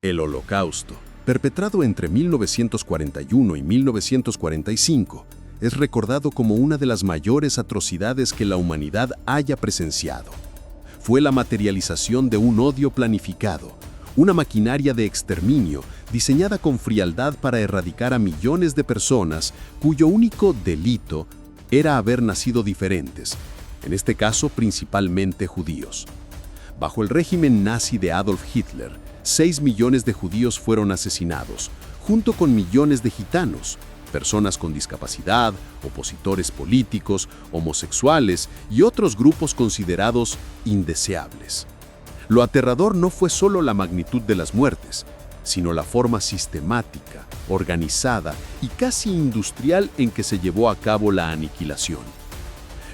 El Holocausto, perpetrado entre 1941 y 1945, es recordado como una de las mayores atrocidades que la humanidad haya presenciado. Fue la materialización de un odio planificado, una maquinaria de exterminio diseñada con frialdad para erradicar a millones de personas cuyo único delito era haber nacido diferentes, en este caso principalmente judíos. Bajo el régimen nazi de Adolf Hitler, 6 millones de judíos fueron asesinados, junto con millones de gitanos, personas con discapacidad, opositores políticos, homosexuales y otros grupos considerados indeseables. Lo aterrador no fue solo la magnitud de las muertes, sino la forma sistemática, organizada y casi industrial en que se llevó a cabo la aniquilación.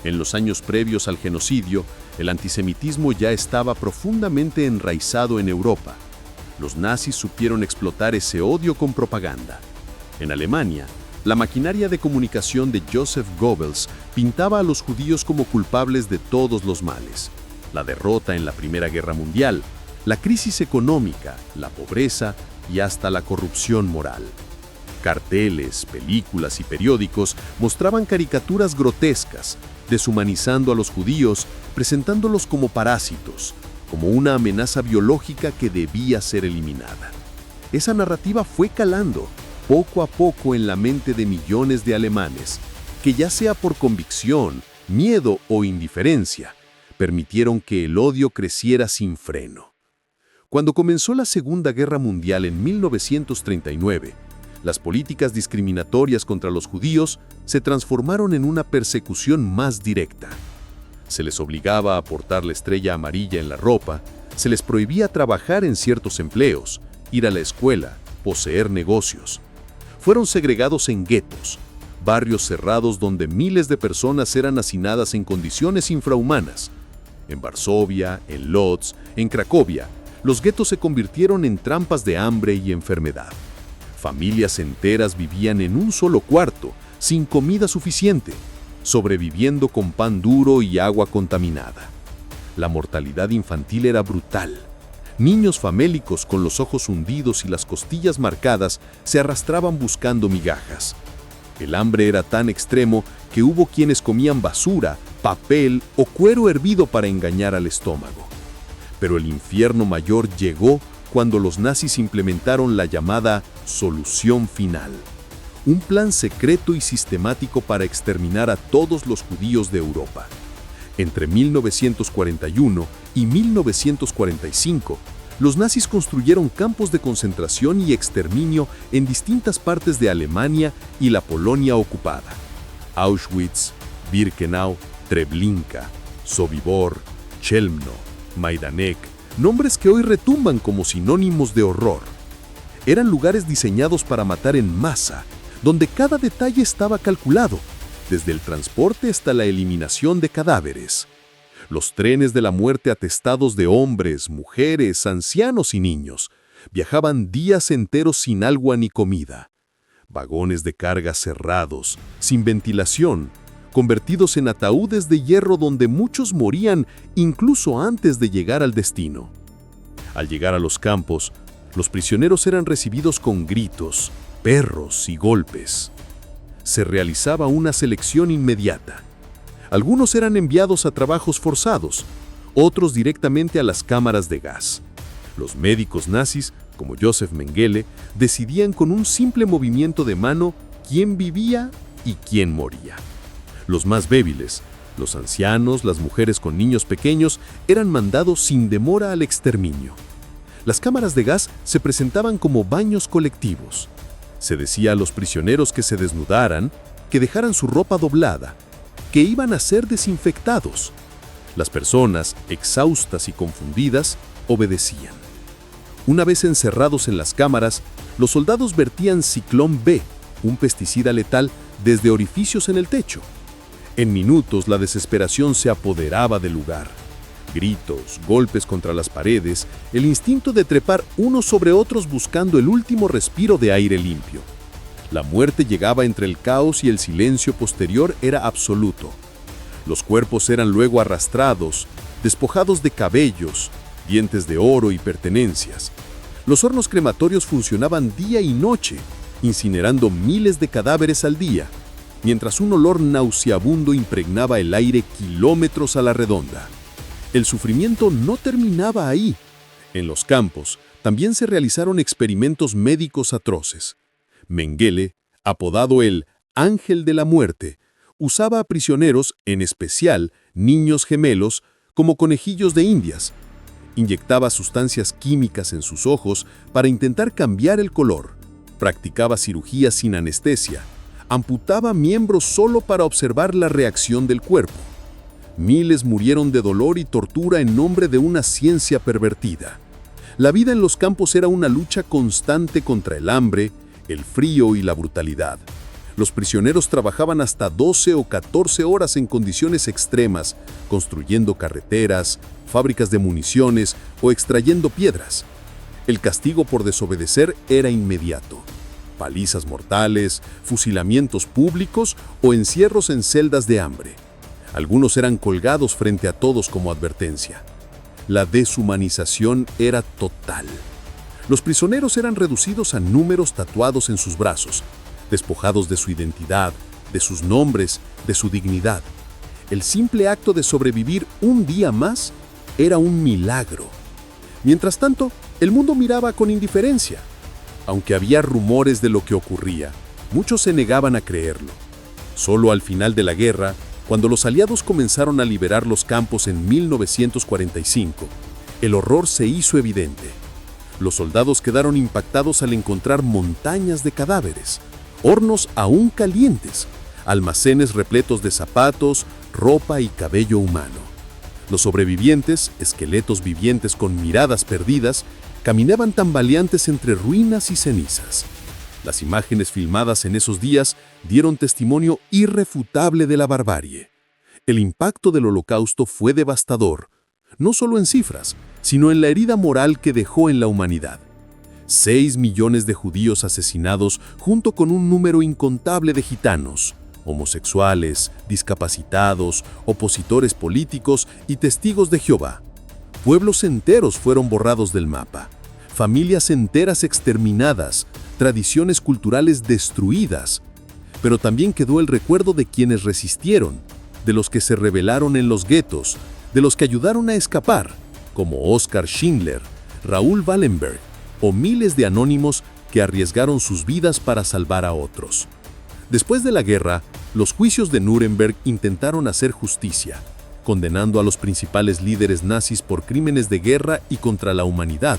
En los años previos al genocidio, el antisemitismo ya estaba profundamente enraizado en Europa. Los nazis supieron explotar ese odio con propaganda. En Alemania, la maquinaria de comunicación de Joseph Goebbels pintaba a los judíos como culpables de todos los males: la derrota en la Primera Guerra Mundial, la crisis económica, la pobreza y hasta la corrupción moral. Carteles, películas y periódicos mostraban caricaturas grotescas, deshumanizando a los judíos, presentándolos como parásitos, como una amenaza biológica que debía ser eliminada. Esa narrativa fue calando poco a poco en la mente de millones de alemanes, que ya sea por convicción, miedo o indiferencia, permitieron que el odio creciera sin freno. Cuando comenzó la Segunda Guerra Mundial en 1939, las políticas discriminatorias contra los judíos se transformaron en una persecución más directa. Se les obligaba a portar la estrella amarilla en la ropa, se les prohibía trabajar en ciertos empleos, ir a la escuela, poseer negocios. Fueron segregados en guetos, barrios cerrados donde miles de personas eran hacinadas en condiciones infrahumanas. En Varsovia, en Lodz, en Cracovia, los guetos se convirtieron en trampas de hambre y enfermedad. Familias enteras vivían en un solo cuarto, sin comida suficiente, sobreviviendo con pan duro y agua contaminada. La mortalidad infantil era brutal. Niños famélicos con los ojos hundidos y las costillas marcadas se arrastraban buscando migajas. El hambre era tan extremo que hubo quienes comían basura, papel o cuero hervido para engañar al estómago. Pero el infierno mayor llegó cuando los nazis implementaron la llamada Solución Final, un plan secreto y sistemático para exterminar a todos los judíos de Europa. Entre 1941 y 1945, los nazis construyeron campos de concentración y exterminio en distintas partes de Alemania y la Polonia ocupada: Auschwitz, Birkenau, Treblinka, Sobibor, Chelmno, Majdanek, nombres que hoy retumban como sinónimos de horror. Eran lugares diseñados para matar en masa, donde cada detalle estaba calculado, desde el transporte hasta la eliminación de cadáveres. Los trenes de la muerte atestados de hombres, mujeres, ancianos y niños viajaban días enteros sin agua ni comida. Vagones de carga cerrados, sin ventilación, convertidos en ataúdes de hierro donde muchos morían incluso antes de llegar al destino. Al llegar a los campos, los prisioneros eran recibidos con gritos, perros y golpes. Se realizaba una selección inmediata. Algunos eran enviados a trabajos forzados, otros directamente a las cámaras de gas. Los médicos nazis, como Joseph Mengele, decidían con un simple movimiento de mano quién vivía y quién moría. Los más débiles, los ancianos, las mujeres con niños pequeños, eran mandados sin demora al exterminio. Las cámaras de gas se presentaban como baños colectivos. Se decía a los prisioneros que se desnudaran, que dejaran su ropa doblada, que iban a ser desinfectados. Las personas, exhaustas y confundidas, obedecían. Una vez encerrados en las cámaras, los soldados vertían Ciclón B, un pesticida letal, desde orificios en el techo. En minutos la desesperación se apoderaba del lugar. Gritos, golpes contra las paredes, el instinto de trepar unos sobre otros buscando el último respiro de aire limpio. La muerte llegaba entre el caos y el silencio posterior era absoluto. Los cuerpos eran luego arrastrados, despojados de cabellos, dientes de oro y pertenencias. Los hornos crematorios funcionaban día y noche, incinerando miles de cadáveres al día, mientras un olor nauseabundo impregnaba el aire kilómetros a la redonda. El sufrimiento no terminaba ahí. En los campos también se realizaron experimentos médicos atroces. Mengele, apodado el Ángel de la Muerte, usaba a prisioneros, en especial niños gemelos, como conejillos de indias. Inyectaba sustancias químicas en sus ojos para intentar cambiar el color. Practicaba cirugías sin anestesia. Amputaba miembros solo para observar la reacción del cuerpo. Miles murieron de dolor y tortura en nombre de una ciencia pervertida. La vida en los campos era una lucha constante contra el hambre, el frío y la brutalidad. Los prisioneros trabajaban hasta 12 o 14 horas en condiciones extremas, construyendo carreteras, fábricas de municiones o extrayendo piedras. El castigo por desobedecer era inmediato. Palizas mortales, fusilamientos públicos o encierros en celdas de hambre. Algunos eran colgados frente a todos como advertencia. La deshumanización era total. Los prisioneros eran reducidos a números tatuados en sus brazos, despojados de su identidad, de sus nombres, de su dignidad. El simple acto de sobrevivir un día más era un milagro. Mientras tanto, el mundo miraba con indiferencia. Aunque había rumores de lo que ocurría, muchos se negaban a creerlo. Solo al final de la guerra, cuando los aliados comenzaron a liberar los campos en 1945, el horror se hizo evidente. Los soldados quedaron impactados al encontrar montañas de cadáveres, hornos aún calientes, almacenes repletos de zapatos, ropa y cabello humano. Los sobrevivientes, esqueletos vivientes con miradas perdidas, caminaban tambaleantes entre ruinas y cenizas. Las imágenes filmadas en esos días dieron testimonio irrefutable de la barbarie. El impacto del Holocausto fue devastador, no solo en cifras, sino en la herida moral que dejó en la humanidad. 6 millones de judíos asesinados junto con un número incontable de gitanos, homosexuales, discapacitados, opositores políticos y testigos de Jehová. Pueblos enteros fueron borrados del mapa, familias enteras exterminadas, tradiciones culturales destruidas. Pero también quedó el recuerdo de quienes resistieron, de los que se rebelaron en los guetos, de los que ayudaron a escapar, como Oskar Schindler, Raoul Wallenberg o miles de anónimos que arriesgaron sus vidas para salvar a otros. Después de la guerra, los juicios de Nuremberg intentaron hacer justicia, condenando a los principales líderes nazis por crímenes de guerra y contra la humanidad.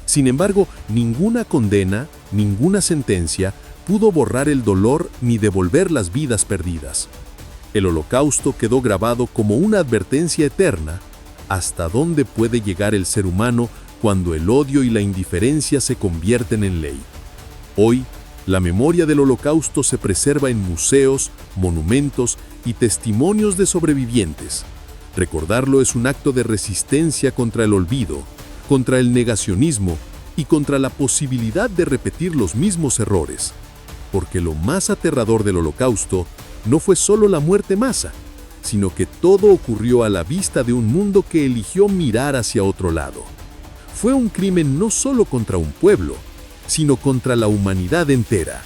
Sin embargo, ninguna condena, ninguna sentencia pudo borrar el dolor ni devolver las vidas perdidas. El Holocausto quedó grabado como una advertencia eterna hasta dónde puede llegar el ser humano cuando el odio y la indiferencia se convierten en ley. Hoy, la memoria del Holocausto se preserva en museos, monumentos y testimonios de sobrevivientes. Recordarlo es un acto de resistencia contra el olvido, contra el negacionismo y contra la posibilidad de repetir los mismos errores. Porque lo más aterrador del Holocausto no fue solo la muerte masa, sino que todo ocurrió a la vista de un mundo que eligió mirar hacia otro lado. Fue un crimen no solo contra un pueblo, sino contra la humanidad entera.